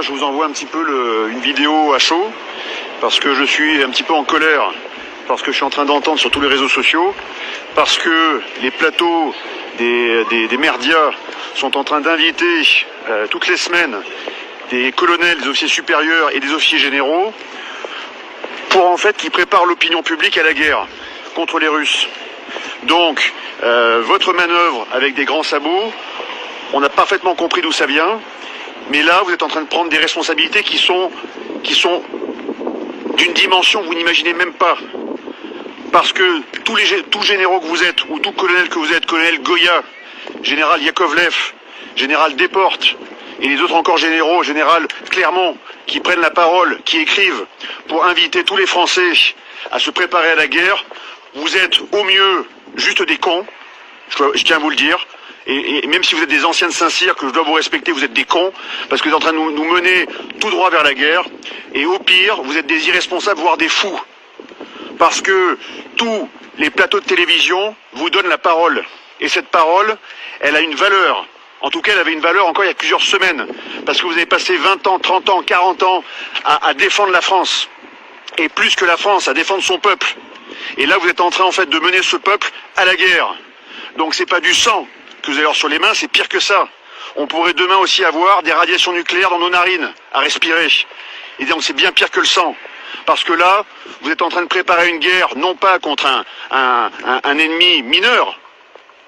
Je vous envoie un petit peu une vidéo à chaud, parce que je suis un petit peu en colère, parce que je suis en train d'entendre sur tous les réseaux sociaux, parce que les plateaux des merdias sont en train d'inviter toutes les semaines des colonels, des officiers supérieurs et des officiers généraux, pour en fait qu'ils préparent l'opinion publique à la guerre contre les Russes. Donc, votre manœuvre avec des grands sabots, on a parfaitement compris d'où ça vient. Mais là, vous êtes en train de prendre des responsabilités qui sont d'une dimension que vous n'imaginez même pas. Parce que tous généraux que vous êtes, ou tout colonel que vous êtes, colonel Goya, général Yakovlev, général Desportes, et les autres encore généraux, général Clermont, qui prennent la parole, qui écrivent pour inviter tous les Français à se préparer à la guerre, vous êtes au mieux juste des cons, je tiens à vous le dire. Et même si vous êtes des anciens de Saint-Cyr, que je dois vous respecter, vous êtes des cons, parce que vous êtes en train de nous mener tout droit vers la guerre. Et au pire, vous êtes des irresponsables, voire des fous. Parce que tous les plateaux de télévision vous donnent la parole. Et cette parole, elle a une valeur. En tout cas, elle avait une valeur encore il y a plusieurs semaines. Parce que vous avez passé 20 ans, 30 ans, 40 ans à défendre la France. Et plus que la France, à défendre son peuple. Et là, vous êtes en train, en fait, de mener ce peuple à la guerre. Donc c'est pas du sang que vous avez alors sur les mains, c'est pire que ça. On pourrait demain aussi avoir des radiations nucléaires dans nos narines à respirer. Et donc c'est bien pire que le sang. Parce que là, vous êtes en train de préparer une guerre, non pas contre un ennemi mineur,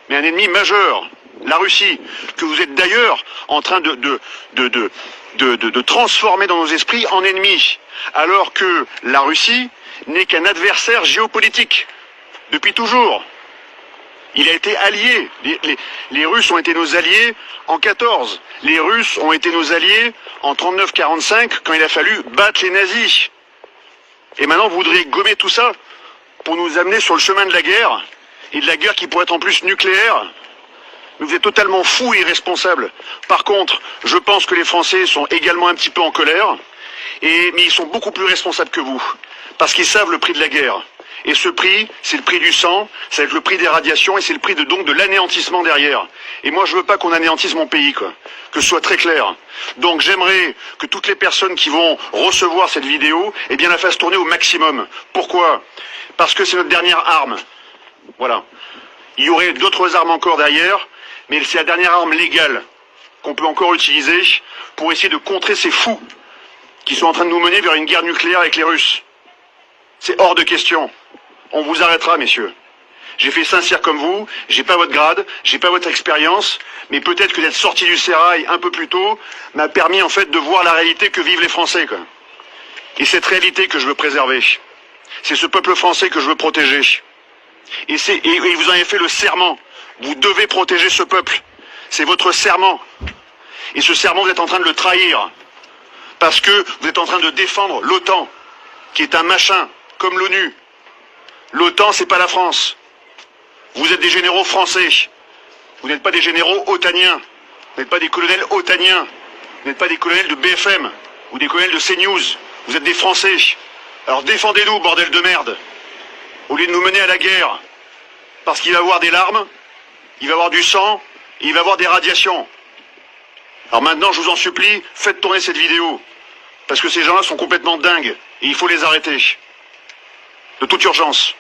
mais un ennemi majeur, la Russie, que vous êtes d'ailleurs en train de transformer dans nos esprits en ennemi. Alors que la Russie n'est qu'un adversaire géopolitique, depuis toujours. Il a été allié. Les Russes ont été nos alliés en 14. Les Russes ont été nos alliés en 39-45 quand il a fallu battre les nazis. Et maintenant vous voudriez gommer tout ça pour nous amener sur le chemin de la guerre, et de la guerre qui pourrait être en plus nucléaire. Mais vous êtes totalement fous et irresponsables. Par contre, je pense que les Français sont également un petit peu en colère, mais ils sont beaucoup plus responsables que vous, parce qu'ils savent le prix de la guerre. Et ce prix, c'est le prix du sang, ça va être le prix des radiations, et c'est le prix donc de l'anéantissement derrière. Et moi, je veux pas qu'on anéantisse mon pays, quoi. Que ce soit très clair. Donc, j'aimerais que toutes les personnes qui vont recevoir cette vidéo, eh bien, la fassent tourner au maximum. Pourquoi? Parce que c'est notre dernière arme. Voilà. Il y aurait d'autres armes encore derrière, mais c'est la dernière arme légale qu'on peut encore utiliser pour essayer de contrer ces fous qui sont en train de nous mener vers une guerre nucléaire avec les Russes. C'est hors de question. On vous arrêtera, messieurs. J'ai fait Saint-Cyr comme vous, j'ai pas votre grade, j'ai pas votre expérience, mais peut-être que d'être sorti du sérail un peu plus tôt m'a permis en fait de voir la réalité que vivent les Français, quoi. Et cette réalité que je veux préserver. C'est ce peuple français que je veux protéger. Et vous en avez fait le serment. Vous devez protéger ce peuple. C'est votre serment. Et ce serment, vous êtes en train de le trahir. Parce que vous êtes en train de défendre l'OTAN, qui est un machin, comme l'ONU. L'OTAN, c'est pas la France. Vous êtes des généraux français. Vous n'êtes pas des généraux otaniens. Vous n'êtes pas des colonels otaniens. Vous n'êtes pas des colonels de BFM ou des colonels de CNews. Vous êtes des Français. Alors défendez-nous, bordel de merde. Au lieu de nous mener à la guerre. Parce qu'il va y avoir des larmes, il va y avoir du sang, et il va y avoir des radiations. Alors maintenant, je vous en supplie, faites tourner cette vidéo. Parce que ces gens-là sont complètement dingues. Et il faut les arrêter. De toute urgence.